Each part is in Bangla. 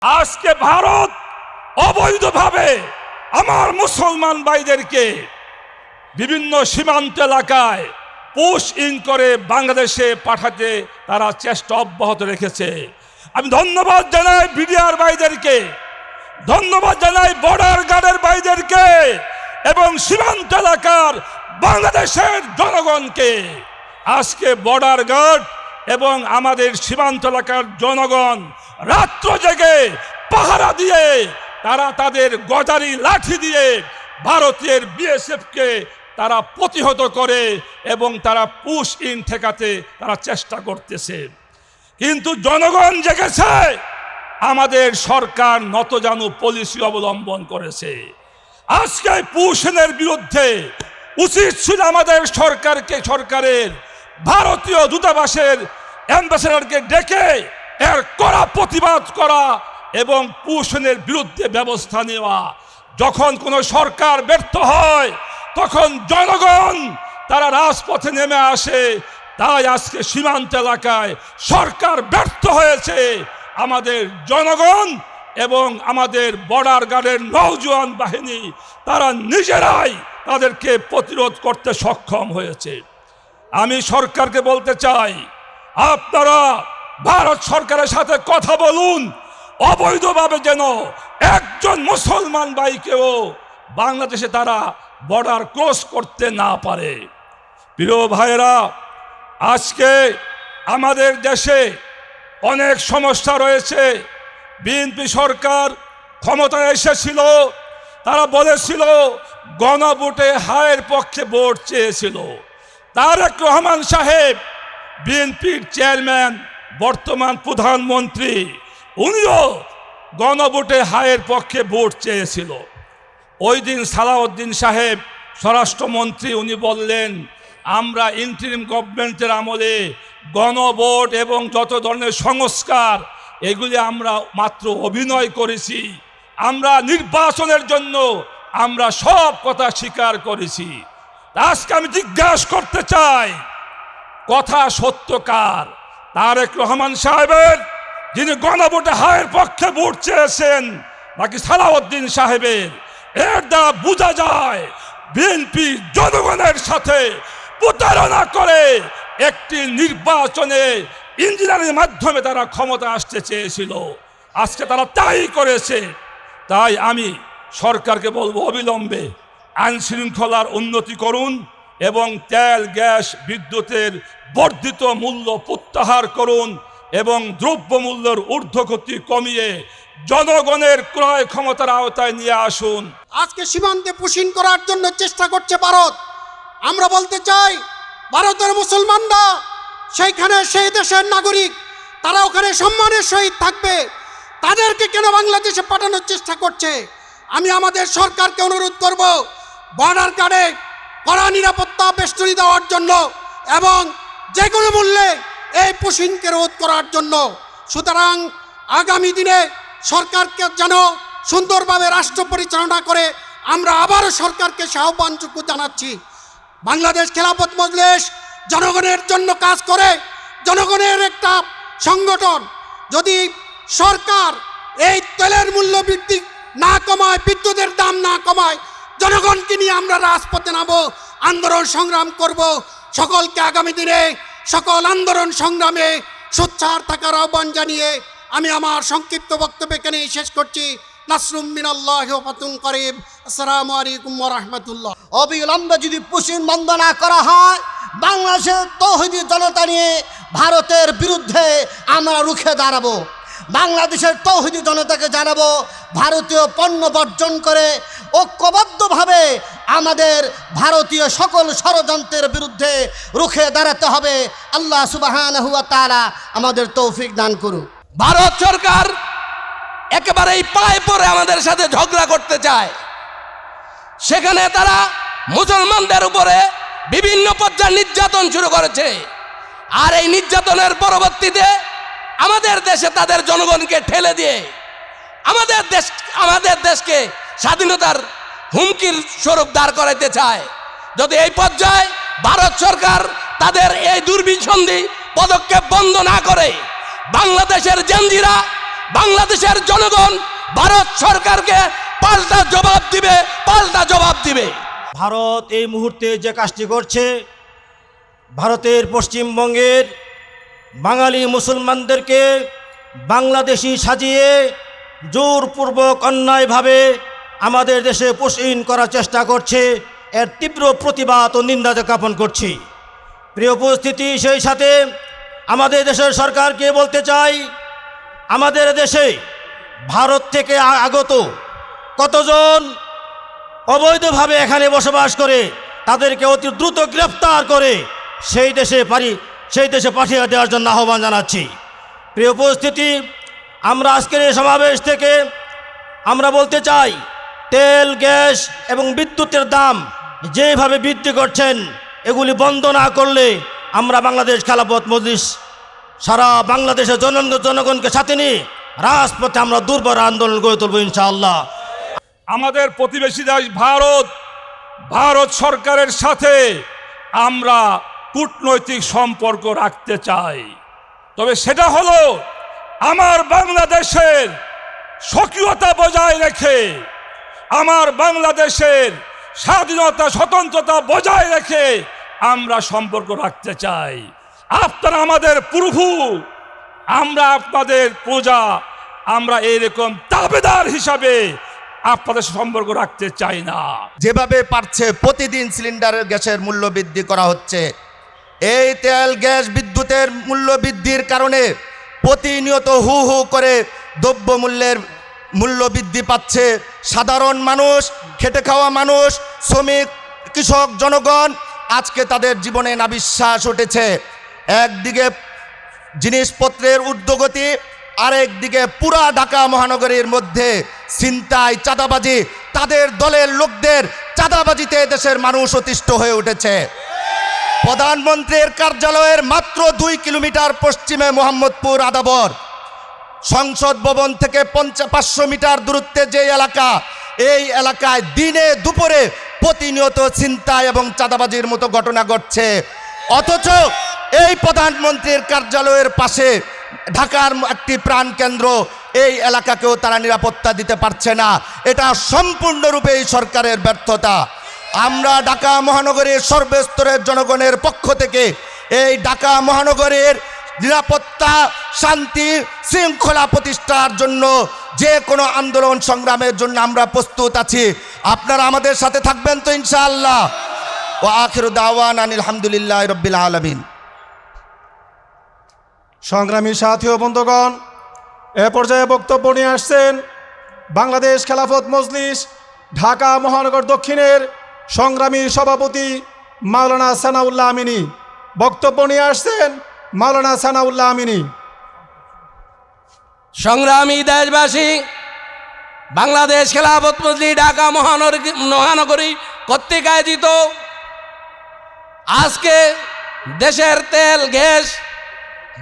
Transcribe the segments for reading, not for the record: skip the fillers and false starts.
আজকে ভারত অবৈধভাবে আমার মুসলমান ভাইদেরকে বিভিন্ন সীমান্ত এলাকায় পুশ ইন করে বাংলাদেশে পাঠাতে তারা চেষ্টা অব্যাহত রেখেছে। আমি ধন্যবাদ জানাই বিডিআর ভাইদেরকে, ধন্যবাদ জানাই বর্ডার গার্ডের ভাইদেরকে এবং সীমান্ত এলাকার বাংলাদেশের জনগণকে। আজকে বর্ডার গার্ড এবং আমাদের সীমান্ত এলাকার জনগণ রাত্র জেগে পাহারা দিয়ে তারা তাদের গজারি লাঠি দিয়ে ভারতীয় বিএসএফকে তারা প্রতিহত করে এবং তারা পুশ ইন ঠেকাতে তারা চেষ্টা করতেছে। কিন্তু জনগণ জেগেছে, আমাদের সরকার নতজানু পলিসি অবলম্বন করেছে। আজকে পুশ ইনের বিরুদ্ধে উচিত ছিল আমাদের সরকারের ভারতীয় দূতাবাসের অ্যাম্বাসেডরকে ডেকে এর কড়া প্রতিবাদ করা এবং পুশ ইনের বিরুদ্ধে ব্যবস্থা নেওয়া। যখন কোনো সরকার ব্যর্থ হয় তখন জনগণ তারা রাজপথে নেমে আসে। তাই আজকে সীমান্ত এলাকায় সরকার ব্যর্থ হয়েছে, আমাদের জনগণ এবং আমাদের বর্ডার গার্ডের নওজোয়ান বাহিনী তারা নিজেরাই তাদেরকে প্রতিরোধ করতে সক্ষম হয়েছে। আমি সরকারকে বলতে চাই, আপনারা ভারত সরকারের সাথে কথা বলুন, অবৈধভাবে যেন একজন মুসলমান ভাইকেও বাংলাদেশে তারা বর্ডার ক্রস করতে না পারে। প্রিয় ভাইয়েরা, আজকে আমাদের দেশে অনেক সমস্যা রয়েছে। বিএনপি সরকার ক্ষমতায় এসেছিল, তারা বলেছিল গণভোটে হায়ের পক্ষে ভোট চেয়েছিল। তারেক রহমান সাহেব বিএনপির চেয়ারম্যান, বর্তমান প্রধানমন্ত্রী, উনিও গণভোটে হায়ের পক্ষে ভোট চেয়েছিল। ওই দিন সালাউদ্দিন সাহেব স্বরাষ্ট্রমন্ত্রী, উনি বললেন আমরা ইন্টারিম গভর্নমেন্টের আমলে গণভোট এবং যত ধরনের সংস্কার এগুলি আমরা মাত্র অভিনয় করেছি, আমরা নির্বাচনের জন্য আমরা সব কথা স্বীকার করেছি। আজকে আমি জিজ্ঞাসা করতে চাই, কথা সত্য কার? তারেক রহমান সাহেবের, যিনি গণভোটে হায়ের পক্ষে ভোট চেয়েছেন, নাকি সালাউদ্দিন সাহেবের? এর দ্বারা বোঝা যায় বিএনপি জনগণের সাথে প্রতারণা করে একটি নির্বাচনে ইঞ্জিনিয়ারিং মাধ্যমে তারা ক্ষমতা আসতে চেয়েছিল। আজকে তারা তাই করেছে। তাই আমি সরকারকে বলবো, অবিলম্বে আইন শৃঙ্খলার উন্নতি করুন এবং তেল, গ্যাস, বিদ্যুতের বর্ধিত মূল্য প্রত্যাহার করুন এবং দ্রব্যমূল্যের ঊর্ধ্বগতি কমিয়ে জনগণের ক্রয় ক্ষমতার আওতায় নিয়ে আসুন। আজকে সীমান্তে পুশিন করার জন্য চেষ্টা করছে ভারত। আমরা বলতে চাই, ভারতের মুসলমানরা সেইখানে সেই দেশের নাগরিক, তারা ওখানে সম্মানের সহিত থাকবে, তাদেরকে কেন বাংলাদেশে পাঠানোর চেষ্টা করছে? আমি আমাদের সরকারকে অনুরোধ করব, বর্ডার গার্ডে কড়া নিরাপত্তা বেষ্টনী দেওয়ার জন্য এবং যে কোনো মূল্যে এই পুশিনকে রোধ করার জন্য। সুতরাং আগামী দিনে সরকারকে যেন সুন্দরভাবে রাষ্ট্র পরিচালনা করে, আমরা আবারও সরকারকে আহ্বানযোগ্য জানাচ্ছি। বাংলাদেশ খেলাফত মজলিস জনগণের জন্য কাজ করে, জনগণের একটা সংগঠন। যদি সরকার এই তেলের মূল্য বৃদ্ধি না কমায়, বিদ্যুতের দাম না কমায়, জনগণকে নিয়ে আমরা রাজপথে নামবো, আন্দোলন সংগ্রাম করব। সকলকে আগামী দিনে সকল আন্দোলন সংগ্রামে সোচ্চার থাকার আহ্বান জানিয়ে আমি আমার সংক্ষিপ্ত বক্তব্য এখানেই শেষ করছি। নাসরুম মিনাল্লাহি ওয়া ফাতুন করিব। আসসালামু আলাইকুম ওয়া রাহমাতুল্লাহ। অবিলম্বে যদি পুশিন বন্ধ না করা হয়, বাংলাদেশের তৌহিদি জনতা নিয়ে ভারতের বিরুদ্ধে আমরা রুখে দাঁড়াবো। বাংলাদেশের তৌহিদি জনতাকে জানাবো, ভারতীয় পণ্য বর্জন করে ঐক্যবদ্ধভাবে আমাদের ভারতীয় সকল ষড়যন্ত্রের বিরুদ্ধে রুখে দাঁড়াতে হবে। আল্লাহ সুবহানাহু ওয়া তাআলা আমাদের তৌফিক দান করুন। ভারত সরকার একেবারেই পায়ে পড়ে আমাদের সাথে ঝগড়া করতে চায়। সেখানে তারা মুসলমানদের উপরে বিভিন্ন পর্যায়ে নির্যাতন শুরু করেছে। আর এই নির্যাতনের পরবর্তীতে আমাদের দেশে তাদের জনগণকে ঠেলে দিয়ে আমাদের দেশকে স্বাধীনতার হুমকির স্বরূপ দাঁড় করাইতে চায়। যদি এই পর্যায়ে ভারত সরকার তাদের এই দুর্বিসন্ধি পদক্ষেপ বন্ধ না করে, বাংলাদেশের জেনজিরা বাংলাদেশের জনগণ ভারত সরকারকে পাল্টা জবাব দিবে। ভারত এই মুহূর্তে যে কাজটি করছে, ভারতের পশ্চিমবঙ্গের বাঙালি মুসলমানদেরকে বাংলাদেশি সাজিয়ে জোরপূর্বক অন্যায়ভাবে আমাদের দেশে পুশ-ইন করার চেষ্টা করছে, এর তীব্র প্রতিবাদ ও নিন্দা জ্ঞাপন করছি। প্রিয় উপস্থিতি, সেই সাথে আমাদের দেশের সরকারকে বলতে চাই, আমাদের দেশে ভারত থেকে আগত কতজন অবৈধভাবে এখানে বসবাস করে তাদেরকে অতি দ্রুত গ্রেফতার করে সেই দেশে পাঠিয়ে দেওয়ার জন্য আহ্বান জানাচ্ছি। প্রিয় উপস্থিতি, আমরা আজকের এই সমাবেশ থেকে আমরা বলতে চাই, তেল, গ্যাস এবং বিদ্যুতের দাম যেভাবে বৃদ্ধি করছেন, এগুলি বন্ধ না করলে আমরা বাংলাদেশ খেলাফত মজলিস সারা বাংলাদেশের জনগণকে সাথে নিয়ে রাজপথে আমরা দুর্বার আন্দোলন গড়ে তুলব ইনশাআল্লাহ। আমাদের প্রতিবেশী দেশ ভারত সরকারের সাথে আমরা কূটনৈতিক সম্পর্ক রাখতে চাই, তবে সেটা হলো আমার বাংলাদেশের স্বকীয়তা বজায় রেখে, আমার বাংলাদেশের স্বাধীনতা স্বতন্ত্রতা বজায় রেখে আমরা সম্পর্ক রাখতে চাই। আপনারা আমাদের প্রভু, আমরা আপনাদের প্রজা, আমরা এরকম দাবিদার হিসাবে আপনাদের সম্পর্ক রাখতে চাই না। যেভাবে পারছে প্রতিদিন সিলিন্ডারের গ্যাসের মূল্য বৃদ্ধি করা হচ্ছে। এই তেল, গ্যাস, বিদ্যুতের মূল্য বৃদ্ধির কারণে প্রতিনিয়ত হু হু করে দ্রব্যমূল্যের মূল্য বৃদ্ধি পাচ্ছে। সাধারণ মানুষ, খেটে খাওয়া মানুষ, শ্রমিক, কৃষক, জনগণ আজকে তাদের জীবনে নাবিশ্বাস উঠেছে। একদিকে জিনিসপত্রের ঊর্ধ্বগতি, আরেকদিকে পুরা ঢাকা মহানগরীর মধ্যে ছিনতাই, চাঁদাবাজি, তাদের দলের লোকদের চাঁদাবাজিতে দেশের মানুষ অতিষ্ঠ হয়ে উঠেছে। প্রধানমন্ত্রীর কার্যালয়ের মাত্র 2 কিলোমিটার পশ্চিমে মোহাম্মদপুর আদাবর, সংসদ ভবন থেকে 500 মিটার দূরত্বে যে এলাকা, এই এলাকায় দিনে দুপুরে প্রতিনিয়ত ছিনতাই এবং চাঁদাবাজির মতো ঘটনা ঘটছে। অথচ এই প্রধানমন্ত্রীর কার্যালয়ের পাশে ঢাকার একটি প্রাণকেন্দ্র, এই এলাকাকেও তারা নিরাপত্তা দিতে পারছে না। এটা সম্পূর্ণরূপে এই সরকারের ব্যর্থতা। আমরা ঢাকা মহানগরীর সর্বস্তরের জনগণের পক্ষ থেকে এই ঢাকা মহানগরীর নিরাপত্তা, শান্তি, শৃঙ্খলা প্রতিষ্ঠার জন্য যে কোনো আন্দোলন সংগ্রামের জন্য আমরা প্রস্তুত আছি। আপনারা আমাদের সাথে থাকবেন তো ইনশাআল্লাহ। ও আখিরু দাওয়ানা আলহামদুলিল্লাহি রাব্বিল আলামিন। সংগ্রামী সাথী ও বন্ধুগণ, এ পর্যায়ে বক্তব্য নিয়ে আসছেন বাংলাদেশ খেলাফত মজলিস ঢাকা মহানগর দক্ষিণের সংগ্রামী সভাপতি মাওলানা সানাউল্লাহ আমিনী। বক্তব্য নিয়ে আসছেন মাওলানা সানাউল্লাহ আমিনী। সংগ্রামী দেশবাসী, বাংলাদেশ খেলাফত মজলিস ঢাকা মহানগরী কর্তৃক আয়োজিত আজকে দেশের তেল, গ্যাস,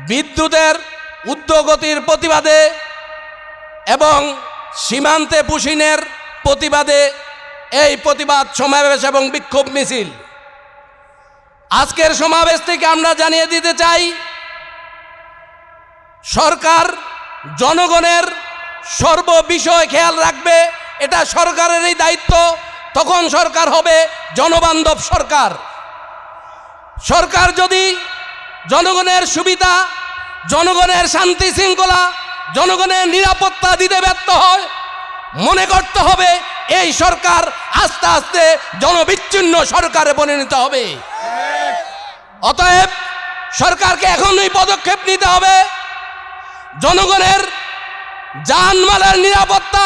বিদ্যুতের ঊর্ধ্বগতির প্রতিবাদে এবং সীমান্তে পুশ-ইনের প্রতিবাদে এই প্রতিবাদ সমাবেশ এবং বিক্ষোভ মিছিল। আজকের সমাবেশ থেকে আমরা জানিয়ে দিতে চাই, সরকার জনগণের সর্ববিষয় খেয়াল রাখবে, এটা সরকারেরই দায়িত্ব। তখন সরকার হবে জনবান্ধব সরকার। সরকার যদি জনগণের সুবিধা, জনগণের শান্তি শৃঙ্খলা, জনগণের নিরাপত্তা দিতে ব্যর্থ হয়, মনে করতে হবে এই সরকার আস্তে আস্তে জনবিচ্ছিন্ন সরকারে পরিণত হবে। অতএব সরকারকে এখনই পদক্ষেপ নিতে হবে। জনগণের জানমালের নিরাপত্তা,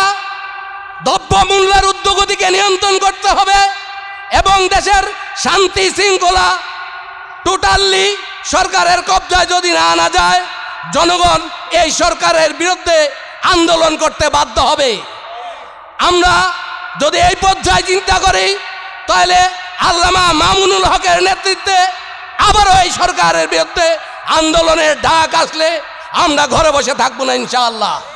দ্রব্যমূল্যের ঊর্ধ্বগতিকে নিয়ন্ত্রণ করতে হবে এবং দেশের শান্তি শৃঙ্খলা টোটালি সরকারের কবজায় যদি না আনা যায়, জনগণ এই সরকারের বিরুদ্ধে আন্দোলন করতে বাধ্য হবে। আমরা যদি এই পর্যায়ে চিন্তা করি, তাহলে আল্লামা মামুনুল হকের নেতৃত্বে আবারও এই সরকারের বিরুদ্ধে আন্দোলনের ডাক আসলে আমরা ঘরে বসে থাকবো না ইনশাআল্লাহ।